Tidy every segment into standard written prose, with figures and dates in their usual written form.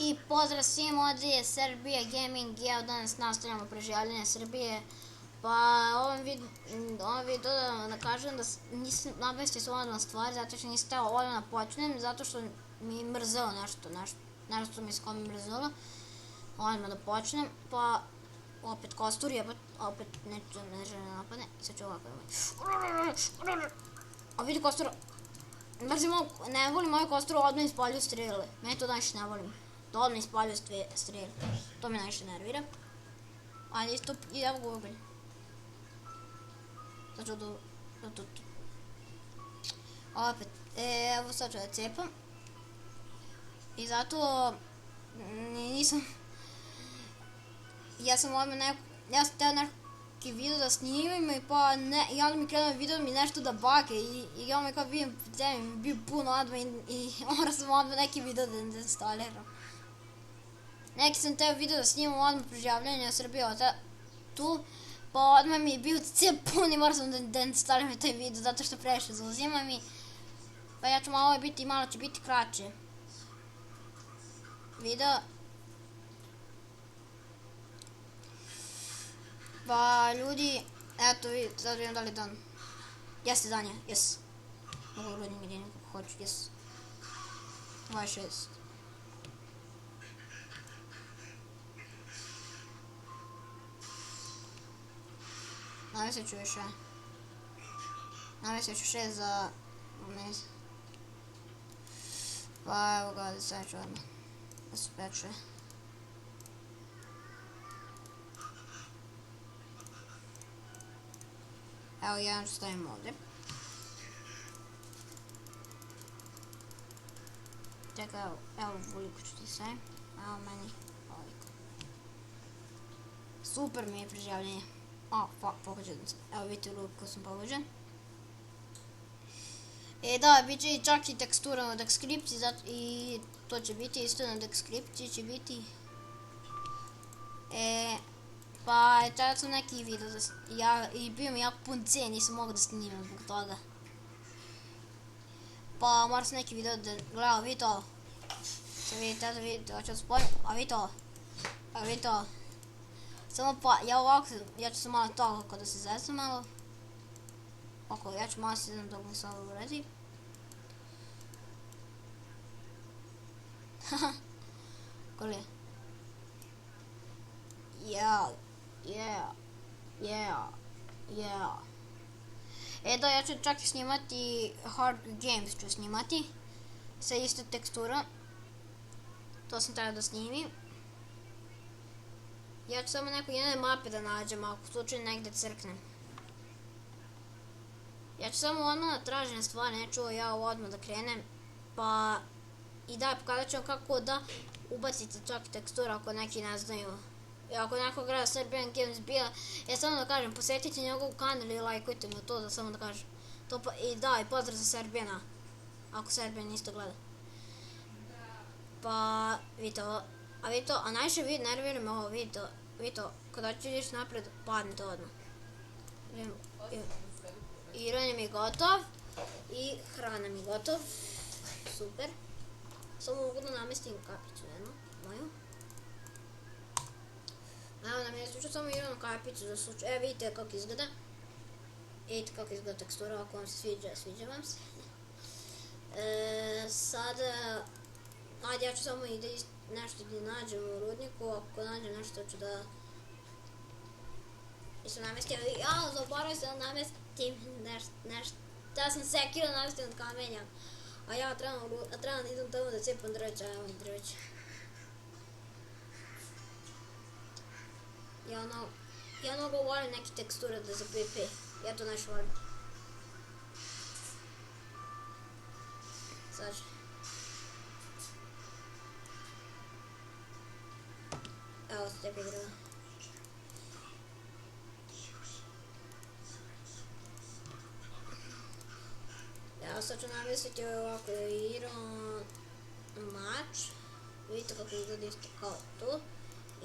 I pozdrav svim, ovdje je Serbia Gaming, ja danas nastavljamo preživljavanje Srbije. Pa ovom video da kažem da nisam namestio se odmah stvari zato što nisam htjela odmah počnem, zato što mi je mrzelo nešto mi se kome mrzelo. Odmah da počnem, pa opet kostur je, opet ne želim da napadne i sad ću ovako imati. A vidi kostura, ne volim ovaj kostur, odmah ispalju strele, meni to najviše ne volim. Da odmah ispalju strele, to me najviše nervira. Ali isto i evo ga ugalj. Sad ću da opet, evo sad ću da cepam. I zato nisam, ja sam htio neki video da snimim i pa i onda mi krenuo video da mi nešto da bake i onda kao vidim mi bio puno odmah i morao sam odmah neki video da instaliram. Neki sam teo video da snimam odmah preživljavanje Srbije tu, pa odmah mi je bio cijel pun i morao sam da instaliram taj video zato što previše zauzima mi. Pa ja ću malo biti, malo će biti kraće video. Pa ljudi, eto vidite, sad vidim da li dan. Jeste dan je, jes. Mogu rodnim gdje nekako hoću, jes. 26. Navjesit ću još Navjesit ću 6 za mjesec. Pa evo ga, sad ću odmah da se peče. Evo jedan ću stavim ovdje. Čekaj, evo voliko ću ti stavim. Evo meni ovoliko. Super mi je preživljavanje. Pogođen sam. Evo vidite koliko sam pogođen. Da, bit će čak i tekstura na deskripciji i to će biti isto na deskripciji će biti. Pa tada sam neki video i bio mi jako pun C, nisam mogao da snimam zbog toga. Pa moram sam neki video da gledam, vidite ovo. Sad vidite, eto vidite, hoću da spojim, a vidite ovo. A vidite ovo. Samo pa, ja ću se malo toga kada se zezam malo. Oko, ja ću malo se zezam dok mi se ovo uredi. Haha, koli je? Yeah. Da, ja ću čak i snimati Hard Games ću snimati sa isto teksturom. To sam trebao da snimim. Ja ću samo neko jedne mape da nađem ako u slučaju negdje crknem. Ja ću samo odmah da tražim stvari, neću ja odmah da krenem. Pa i da, pokazat ću vam kako da ubacite čak i tekstura ako neki ne znaju. I ako neko gleda Serbian Games bija, ja samo da kažem, posjetite njegov kanal i lajkujte mu to, da samo da kažem. I da, i pozdrav za Serbijana, ako Serbijan isto gleda. Pa, vidite ovo, a najviše nervira me ovo, vidite ovo, kada ću ideš napred, padne to odmah. I ranje mi je gotov, i hrana mi je gotov, super. Samo mogu da namestim kapicu jednu, moju. Evo da mi je slučao samo jednu kapicu za slučaj, vidite kako izgleda. Vidite kako izgleda tekstura, ako vam se sviđa vam se. Sada, ajde ja ću samo i da nešto da nađem u rudniku, ako nađem nešto ću da nisam namestio, zaboravio sam da namestim nešto, da sam sekira da namestim od kamenja, a ja trebam da idem tamo da cepam drveća, evo mi drveća. Ja mnogo volim neke teksture da za PP, ja to najviše volim. Sad ću. Evo se tebi igrala. Evo sad ću namestiti ovako iron mač. Vidite kako izgleda isto kao tu.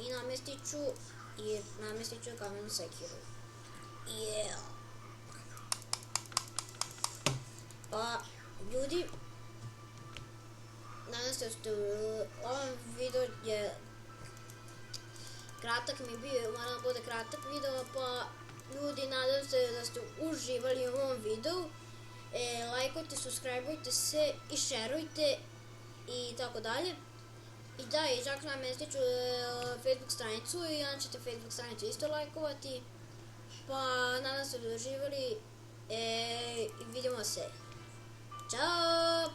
I namestit ću kamenu sekiru. Pa, ljudi, nadam se da ste u ovom videu kratak mi je bio, moram da bude kratak video, pa ljudi, nadam se da ste uživali u ovom videu. Lajkujte, subscribeujte se i šerujte i tako dalje. I da, i čak nam stiču Facebook stranicu i onda ćete Facebook stranicu isto lajkovati. Pa nadam se da ste uživali i vidimo se. Ćao!